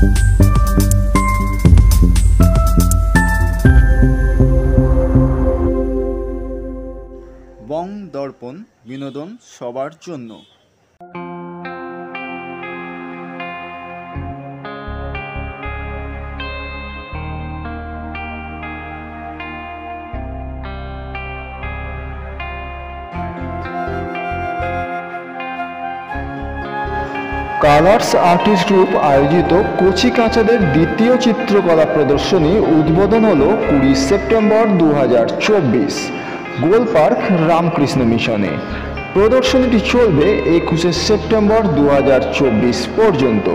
বং দর্পণ, বিনোদন সবার জন্য। কালার্স আর্টিস্ট গ্রুপ আয়োজিত কচি কাঁচাদের দ্বিতীয় চিত্রকলা প্রদর্শনী উদ্বোধন হলো 20 সেপ্টেম্বর 2024 গোল পার্ক রামকৃষ্ণ মিশনে। প্রদর্শনীটি চলবে 21 সেপ্টেম্বর 2024 পর্যন্ত,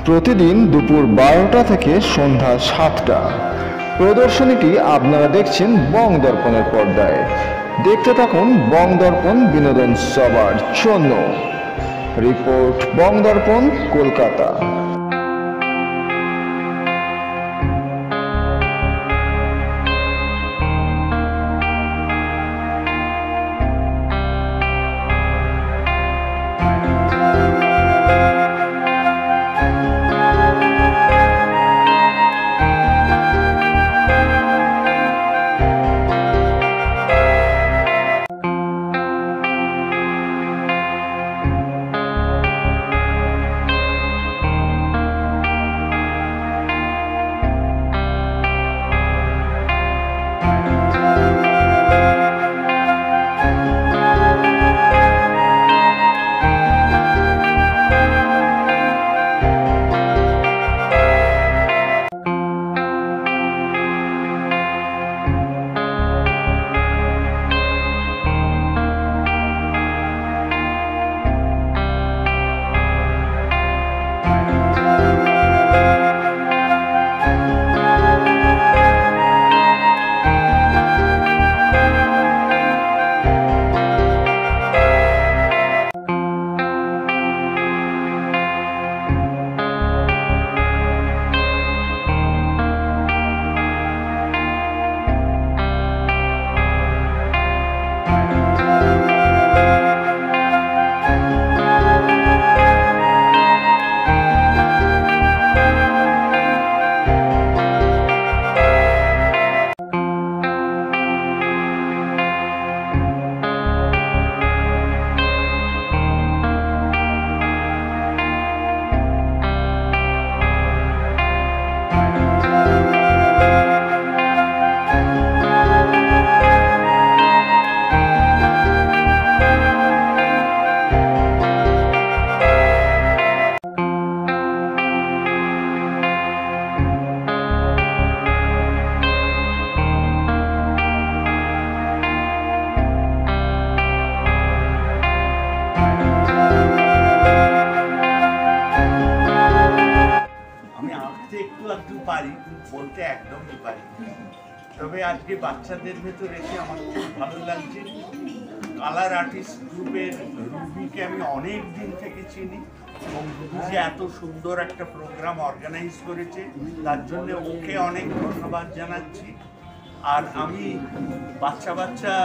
প্রতিদিন দুপুর 12টা থেকে সন্ধ্যা 7টা। প্রদর্শনীটি আপনারা দেখছেন বং দর্পণের পর্দায়। দেখতে থাকুন বং দর্পণ, বিনোদন সবার জন্য। রিপোর্ট বং দর্পণ, কলকাতা। বলতে একদমই পারি, তবে আজকে বাচ্চাদের ভেতর এসে আমার খুব ভালো লাগছে। কালার আর্টিস্ট গ্রুপের রুবিকে আমি অনেক দিন থেকে চিনি এবং রুবি যে এত সুন্দর একটা প্রোগ্রাম অর্গানাইজ করেছে তার জন্য ওকে অনেক ধন্যবাদ জানাচ্ছি। আর আমি বাচ্চা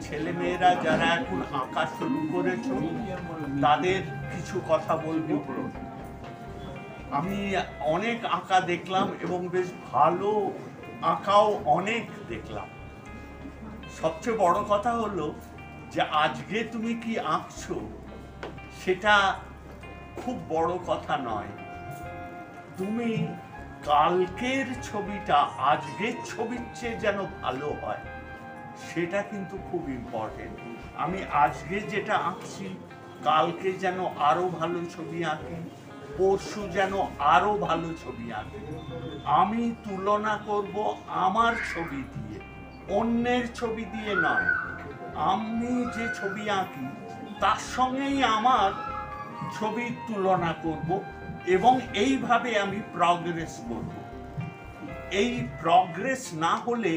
ছেলেমেয়েরা যারা এখন আঁকা শুরু করেছ তাদের কিছু কথা বলবো। আমি অনেক আঁকা দেখলাম এবং বেশ ভালো আঁকাও অনেক দেখলাম। সবচেয়ে বড় কথা হলো যে আজকে তুমি কি আঁকছো সেটা খুব বড় কথা নয়, তুমি কালকের ছবিটা আজকের ছবির চেয়ে যেন ভালো হয় সেটা কিন্তু খুব ইম্পর্টেন্ট। আমি আজকে যেটা আঁকছি কালকে যেন আরো ভালো ছবি আঁকি, পরশু যেন আরো ভালো ছবি আঁকি। আমি তুলনা করব আমার ছবি দিয়ে, অন্যের ছবি দিয়ে নয়। আমি যে ছবি আঁকি তার সঙ্গেই আমার ছবির তুলনা করব এবং এইভাবে আমি প্রগ্রেস করব। এই প্রগ্রেস না হলে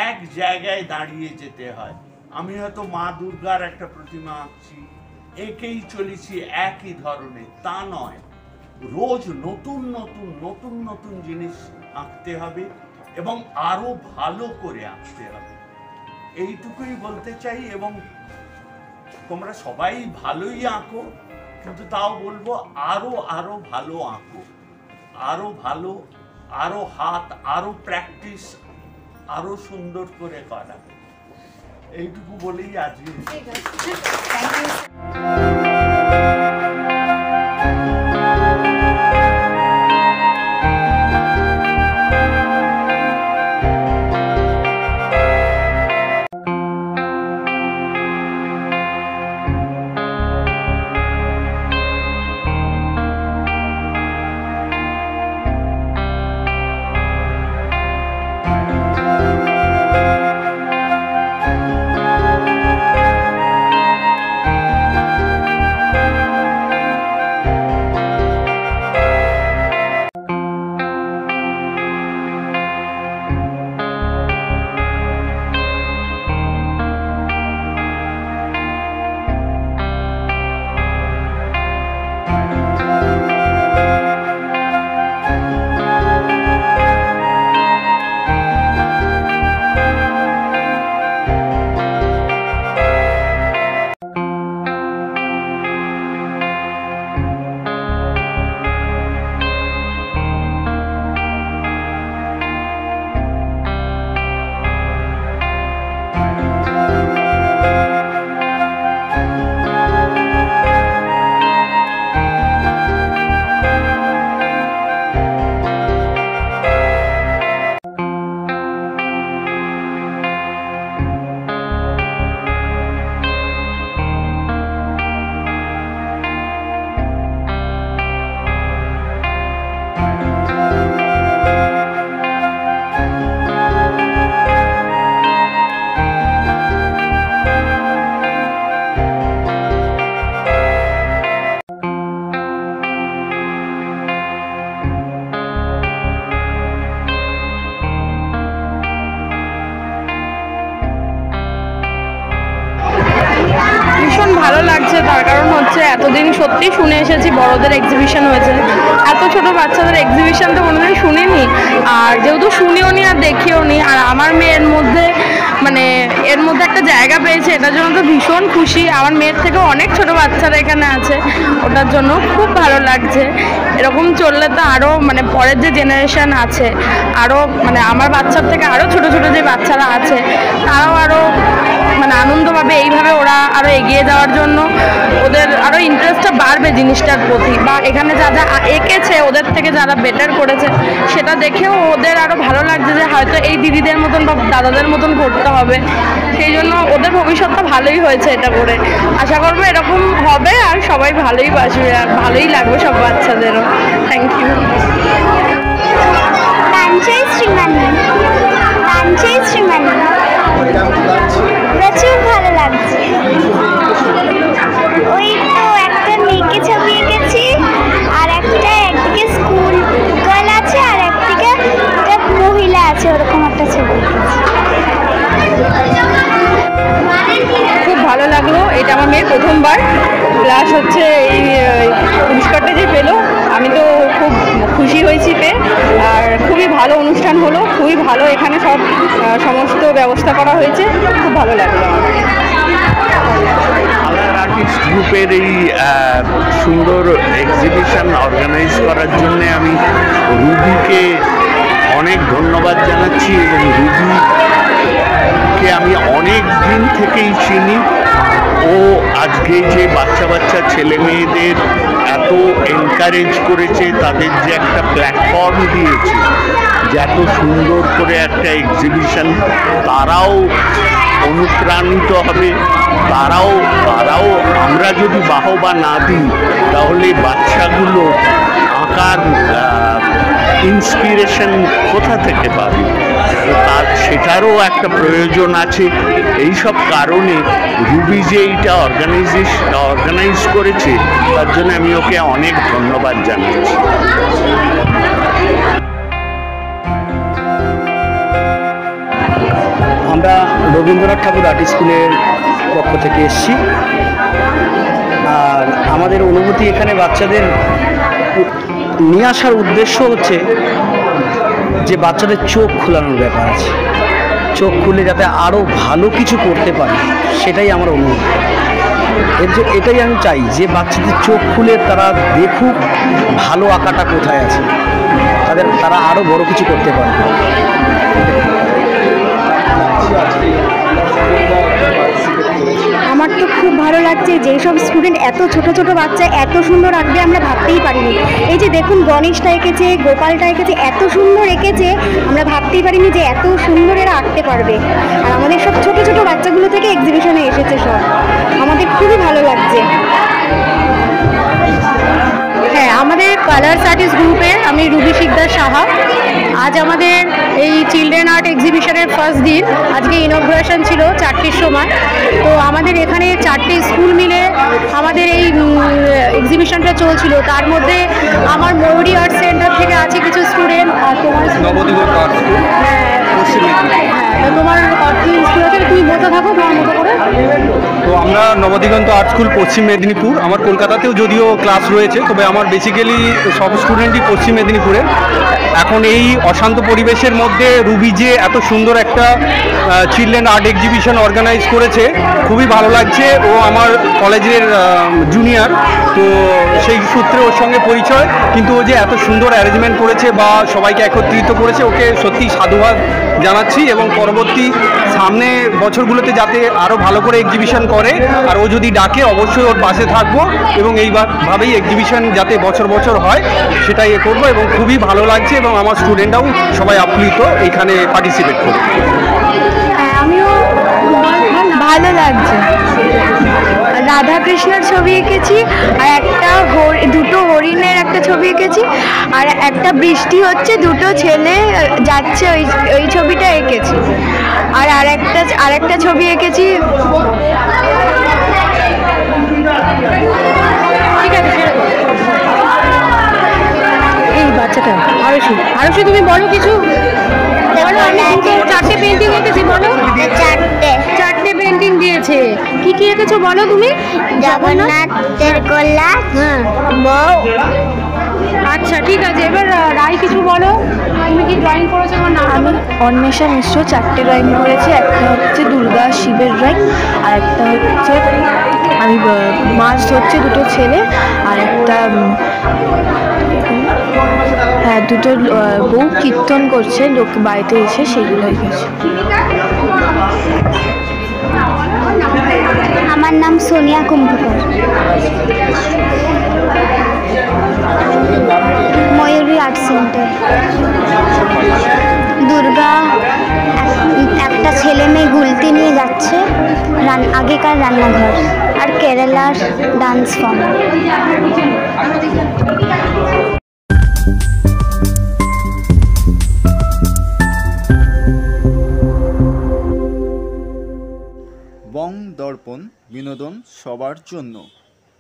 এক জায়গায় দাঁড়িয়ে যেতে হয়। আমি হয়তো মা দুর্গার একটা প্রতিমা আঁকছি, একেই চলেছি একই ধরনের, তা নয়। রোজ নতুন নতুন নতুন নতুন জিনিস আঁকতে হবে এবং আরো ভালো করে আঁকতে হবে, এইটুকুই বলতে চাই। এবং তোমরা সবাই ভালোই আঁকো, কিন্তু তাও বলবো আরো আরো ভালো আঁকো। আরো ভালো, আরো হাত, আরো প্র্যাকটিস, আরো সুন্দর করে করা। এইটুকু বলেই আজকে ভালো লাগছে। তার কারণ হচ্ছে এতদিন সত্যি শুনে এসেছি বড়দের এক্সিবিশন হয়েছে, এত ছোট বাচ্চাদের এক্সিবিশন তো কোনোদিন শুনিনি, আর যেহেতু শুনিও নি আর দেখিও নি, আর আমার মেয়ের মধ্যে মানে এর মধ্যে একটা জায়গা পেয়েছে, এটার জন্য তো ভীষণ খুশি। আমার মেয়ের থেকেও অনেক ছোট বাচ্চারা এখানে আছে, ওটার জন্য খুব ভালো লাগছে। এরকম চললে তো আরও মানে পরের যে জেনারেশন আছে, আরও মানে আমার বাচ্চার থেকে আরও ছোট ছোট যে বাচ্চারা আছে তারাও আরও মানে আনন্দ পাবে। এইভাবে ওরা আরও এগিয়ে যাওয়ার জন্য ওদের আরও ইন্টারেস্টটা বাড়বে জিনিসটার প্রতি, বা এখানে যা যা এঁকেছে ওদের থেকে যারা বেটার করেছে সেটা দেখেও ওদের আরও ভালো লাগছে যে হয়তো এই দিদিদের মতন বা দাদাদের মতন করতে হবে। সেই জন্য ওদের ভবিষ্যৎটা ভালোই হয়েছে এটা করে। আশা করবো এরকম হবে আর সবাই ভালোই বাসবে আর ভালোই লাগবে সব বাচ্চাদেরও। Thank you. প্রচুর ভালো লাগছে। ওই তো একটা মেয়েকে ছবি এঁকেছি, আর একদিকে স্কুল গার্ল আছে আর একদিকে একটা মহিলা আছে, ওরকম একটা ছবি এঁকেছি। খুব ভালো লাগলো। এটা আমার মেয়ের প্রথমবার, প্লাস হচ্ছে এই পুরস্কারটা যে পেলো আমি তো খুব খুশি হয়েছি পেয়ে। আর খুবই ভালো অনুষ্ঠান হলো, খুবই ভালো, এখানে সমস্ত ব্যবস্থা করা হয়েছে, খুব ভালো লাগলো। কালার আর্টিস্ট গ্রুপের এই সুন্দর এক্সিবিশন অর্গানাইজ করার জন্য আমি রুবিকে অনেক ধন্যবাদ জানাচ্ছি, এবং রুবিকে আমি অনেক দিন থেকেই চিনি। ও আজকে যে বাচ্চা বাচ্চা ছেলে মেয়েদের এত এনকারেজ করেছে, তাদের যে একটা প্ল্যাটফর্ম দিয়েছে, যে এত সুন্দর করে একটা এক্সিবিশন, তারাও অনুপ্রাণিত হবে, তারাও আমরা যদি বাহবা না দিই তাহলে বাচ্চাগুলো আঁকার ইন্সপিরেশন কোথা থেকে পাবে? তার সেটারও একটা প্রয়োজন আছে। এইসব কারণে রুবি যে এইটা অর্গানাইজ করেছে, তার জন্য আমি ওকে অনেক ধন্যবাদ জানাচ্ছি। আমরা রবীন্দ্রনাথ ঠাকুর আর্ট স্কুলের পক্ষ থেকে এসেছি, আর আমাদের অনুভূতি এখানে বাচ্চাদের নিয়ে আসার উদ্দেশ্য হচ্ছে যে বাচ্চাদের চোখ খোলানোর ব্যাপার আছে, চোখ খুলে যাতে আরও ভালো কিছু করতে পারে, সেটাই আমার অনুভূতি। এটাই আমি চাই যে বাচ্চাদের চোখ খুলে তারা দেখুক ভালো আঁকাটা কোথায় আছে। তারা আরও বড় কিছু করতে পারবে। আমার তো খুব ভালো লাগছে, যেই সব স্টুডেন্ট এত ছোট ছোট বাচ্চা এত সুন্দর আঁকবে আমরা ভাবতেই পারিনি। এই যে দেখুন গণেশটা এঁকেছে, গোপালটা এঁকেছে, এত সুন্দর এঁকেছে, আমরা ভাবতেই পারিনি যে এত সুন্দর এরা আঁকতে পারবে। আর আমাদের সব ছোট ছোট বাচ্চাগুলো থেকে এক্সিবিশনে এসেছে সব, আমাদের খুবই ভালো লাগছে। হ্যাঁ, আমাদের কালার্স আর্টিস্ট গ্রুপের আমি রুবি শিকদার সাহা। আজ আমাদের এই চিলড্রেন আর্ট এক্সিবিশনের ফার্স্ট দিন। আজকে ইনগ্রেশন ছিল 4টের সময়। তো আমাদের এখানে 4টে স্কুল মিলে আমাদের এই এক্সিবিশনটা চলছিল। তার মধ্যে আমার ময়ূরী আর্ট সেন্টার থেকে আছে কিছু স্টুডেন্ট, আর তোমার নবদিগন্ত আর্ট স্কুল পশ্চিম মেদিনীপুর। হ্যাঁ, তোমার স্কুল আছে, তুমি বলতে থাকো তোমার মতো করে। তো আমরা নবদিগন্ত আর্ট স্কুল পশ্চিম মেদিনীপুর, আমার কলকাতাতেও যদিও ক্লাস রয়েছে, তবে আমার বেসিক্যালি সব স্টুডেন্টই পশ্চিম মেদিনীপুরের। এখন এই অশান্ত পরিবেশের মধ্যে রুবি যে এত সুন্দর একটা চিলড্রেন আর্ট এক্সিবিশন অর্গানাইজ করেছে, খুবই ভালো লাগছে। ও আমার কলেজের জুনিয়র, তো সেই সূত্রে ওর সঙ্গে পরিচয়। কিন্তু ও যে এত সুন্দর অ্যারেঞ্জমেন্ট করেছে বা সবাইকে একত্রিত করেছে, ওকে সত্যি সাধুবাদ জানাচ্ছি। এবং পরবর্তী সামনে বছরগুলোতে যাতে আরও ভালো করে এক্সিবিশন করে, আর ও যদি ডাকে অবশ্যই ওর পাশে থাকবো, এবং এইভাবেই এক্সিবিশন যাতে বছর বছর হয় সেটাই করবো। এবং খুবই ভালো লাগছে, এবং আমার স্টুডেন্টরাও সবাই আপ্লুত এইখানে পার্টিসিপেট করবে। আমিও ভালো লাগছে। রাধাকৃষ্ণের ছবি এঁকেছি, আর একটা দুটো হরিণের একটা ছবি এঁকেছি, আর একটা বৃষ্টি হচ্ছে, দুটো ছেলে যাচ্ছে, ওই ছবিটা এঁকেছি। আর আরেকটা ছবি এঁকেছি। ঠিক আছে, এই বাচ্চাটা আরশি তুমি বলো কিছু। বলো, আমি 4টে পেন্টিং এঁকেছি, বলো। 4টে পেন্টিং দিয়েছে। কি কি এঁকেছো বলো তুমি। জগন্নাথের কল্লা, হ্যাঁ, বউ। আচ্ছা ঠিক আছে, এবার রাই কিছু বলো, তুমি কি ড্রয়িং করেছো আমার নাম। আমি অন্বেষা মিশ্র 4টে ড্রয়িং করেছি। একটা হচ্ছে দুর্গা শিবের ড্রয়িং, আর একটা হচ্ছে আমি মাছ ধরছে দুটো ছেলে, আর একটা হ্যাঁ দুটো বউ কীর্তন করছে লোক বাড়িতে এসে, সেগুলো এঁকেছি। আমার নাম সোনিয়া কুম্ভকর। ময়ূরী আর্ট সেন্টার। দুর্গা একটা ছেলে মেয়ে গুলতি নিয়ে যাচ্ছে, আগেকার রান্নাঘর, আর কেরালার ডান্স ফর্ম। বং দর্পণ, বিনোদন সবার জন্য।